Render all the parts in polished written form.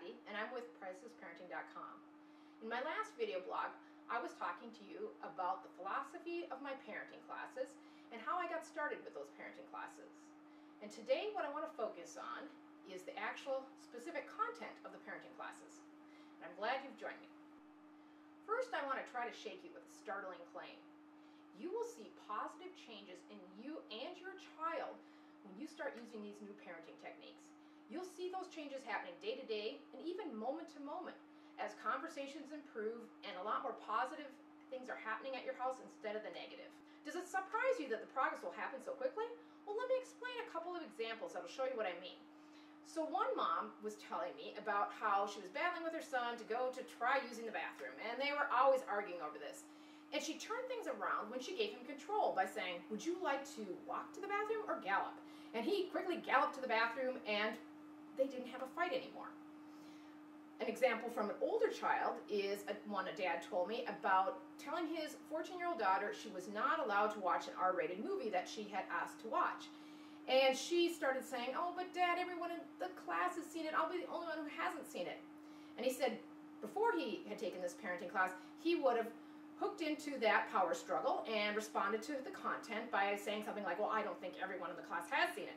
Patty, and I'm with pricelessparenting.com. In my last video blog, I was talking to you about the philosophy of my parenting classes and how I got started with those parenting classes. And today what I want to focus on is the actual specific content of the parenting classes. And I'm glad you've joined me. First, I want to try to shake you with a startling claim. You will see positive changes in you and your child when you start using these new parenting techniques. You'll see those changes happening day to day and even moment to moment as conversations improve and a lot more positive things are happening at your house instead of the negative. Does it surprise you that the progress will happen so quickly? Well, let me explain a couple of examples that'll show you what I mean. So one mom was telling me about how she was battling with her son to go to try using the bathroom, and they were always arguing over this. And she turned things around when she gave him control by saying, "Would you like to walk to the bathroom or gallop?" And he quickly galloped to the bathroom and they didn't have a fight anymore. An example from an older child is one a dad told me about telling his 14-year-old daughter she was not allowed to watch an R-rated movie that she had asked to watch. And she started saying, "Oh, but Dad, everyone in the class has seen it. I'll be the only one who hasn't seen it." And he said before he had taken this parenting class, he would have hooked into that power struggle and responded to the content by saying something like, "Well, I don't think everyone in the class has seen it."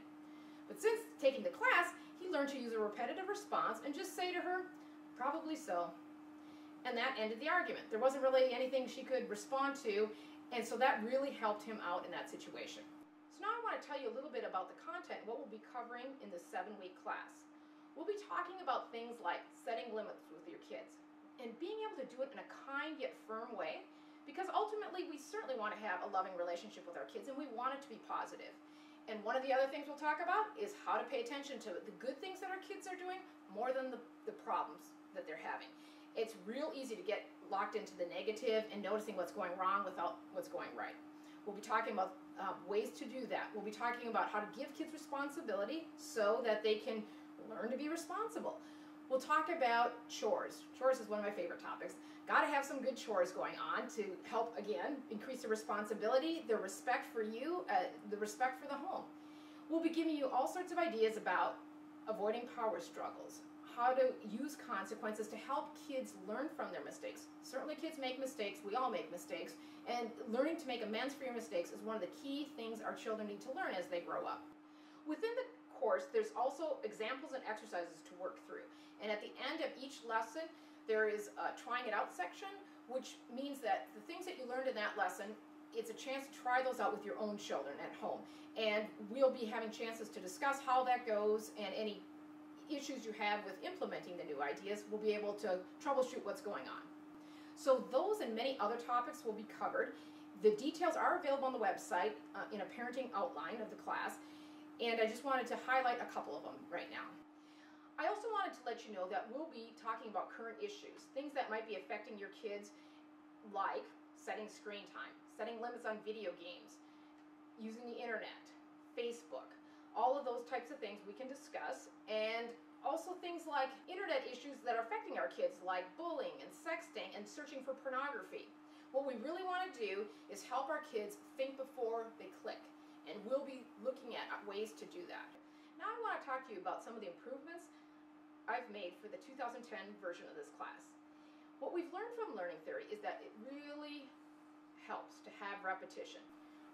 But since taking the class, he learned to use a repetitive response and just say to her, "Probably so." And that ended the argument. There wasn't really anything she could respond to, and so that really helped him out in that situation. So now I want to tell you a little bit about the content, what we'll be covering in this 7-week class. We'll be talking about things like setting limits with your kids and being able to do it in a kind yet firm way, because ultimately we certainly want to have a loving relationship with our kids and we want it to be positive. And one of the other things we'll talk about is how to pay attention to the good things that our kids are doing more than the problems that they're having. It's real easy to get locked into the negative and noticing what's going wrong without what's going right. We'll be talking about ways to do that. We'll be talking about how to give kids responsibility so that they can learn to be responsible. We'll talk about chores. Chores is one of my favorite topics. Got to have some good chores going on to help, again, increase the responsibility, the respect for you, the respect for the home. We'll be giving you all sorts of ideas about avoiding power struggles, how to use consequences to help kids learn from their mistakes. Certainly kids make mistakes, we all make mistakes, and learning to make amends for your mistakes is one of the key things our children need to learn as they grow up. Within the course, there's also examples and exercises to work through. And at the end of each lesson, there is a trying it out section, which means that the things that you learned in that lesson, it's a chance to try those out with your own children at home. And we'll be having chances to discuss how that goes and any issues you have with implementing the new ideas. We'll be able to troubleshoot what's going on. So those and many other topics will be covered. The details are available on the website in a parenting outline of the class. And I just wanted to highlight a couple of them right now. I also wanted to let you know that we'll be talking about current issues, things that might be affecting your kids, like setting screen time, setting limits on video games, using the internet, Facebook. All of those types of things we can discuss, and also things like internet issues that are affecting our kids, like bullying and sexting and searching for pornography. What we really want to do is help our kids think before they click. And we'll be looking at ways to do that. Now I want to talk to you about some of the improvements I've made for the 2010 version of this class. What we've learned from learning theory is that it really helps to have repetition.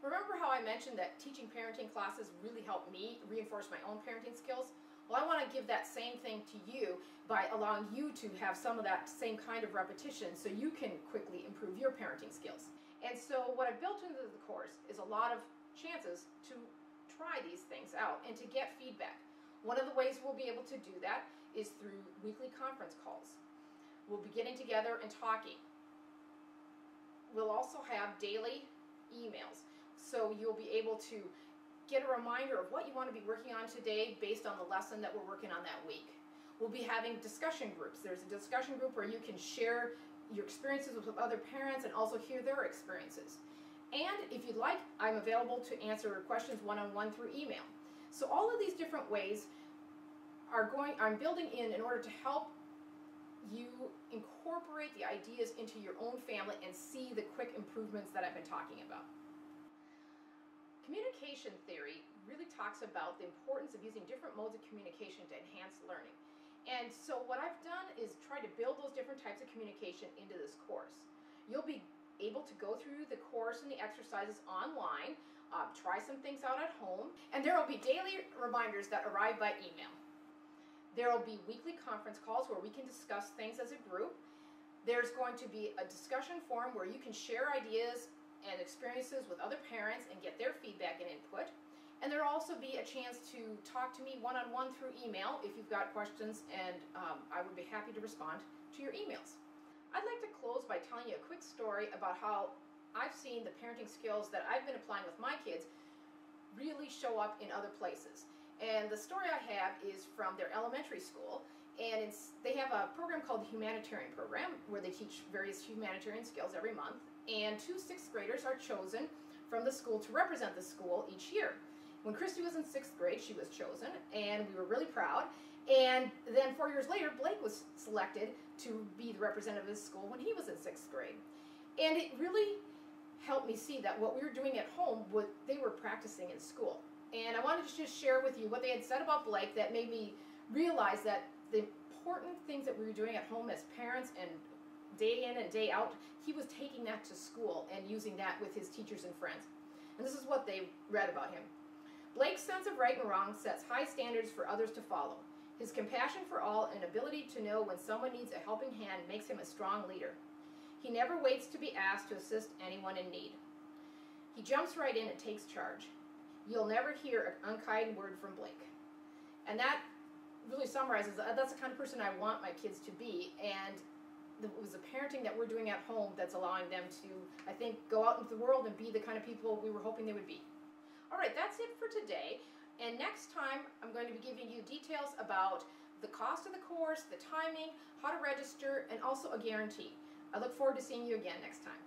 Remember how I mentioned that teaching parenting classes really helped me reinforce my own parenting skills? Well, I want to give that same thing to you by allowing you to have some of that same kind of repetition so you can quickly improve your parenting skills. And so what I've built into the course is a lot of chances to try these things out and to get feedback. One of the ways we'll be able to do that is through weekly conference calls. We'll be getting together and talking. We'll also have daily emails, so you'll be able to get a reminder of what you want to be working on today based on the lesson that we're working on that week. We'll be having discussion groups. There's a discussion group where you can share your experiences with other parents and also hear their experiences. And if you'd like, I'm available to answer questions one-on-one through email. So all of these different ways I'm building in order to help you incorporate the ideas into your own family and see the quick improvements that I've been talking about. Communication theory really talks about the importance of using different modes of communication to enhance learning. And so what I've done is try to build those different types of communication into this course. You'll be able to go through the course and the exercises online, try some things out at home, and there will be daily reminders that arrive by email. There will be weekly conference calls where we can discuss things as a group. There's going to be a discussion forum where you can share ideas and experiences with other parents and get their feedback and input. And there will also be a chance to talk to me one-on-one through email if you've got questions, and I would be happy to respond to your emails. I'd like to close by telling you a quick story about how I've seen the parenting skills that I've been applying with my kids really show up in other places. And the story I have is from their elementary school, and they have a program called the Humanitarian Program where they teach various humanitarian skills every month, and 2 6th graders are chosen from the school to represent the school each year. When Christy was in 6th grade, she was chosen, and we were really proud. And then 4 years later, Blake was selected to be the representative of his school when he was in 6th grade. And it really helped me see that what we were doing at home, they were practicing in school. And I wanted to just share with you what they had said about Blake that made me realize that the important things that we were doing at home as parents and day in and day out, he was taking that to school and using that with his teachers and friends. And this is what they read about him. Blake's sense of right and wrong sets high standards for others to follow. His compassion for all and ability to know when someone needs a helping hand makes him a strong leader. He never waits to be asked to assist anyone in need. He jumps right in and takes charge. You'll never hear an unkind word from Blake. And that really summarizes, that's the kind of person I want my kids to be, and it was the parenting that we're doing at home that's allowing them to, I think, go out into the world and be the kind of people we were hoping they would be. All right, that's it for today. And next time, I'm going to be giving you details about the cost of the course, the timing, how to register, and also a guarantee. I look forward to seeing you again next time.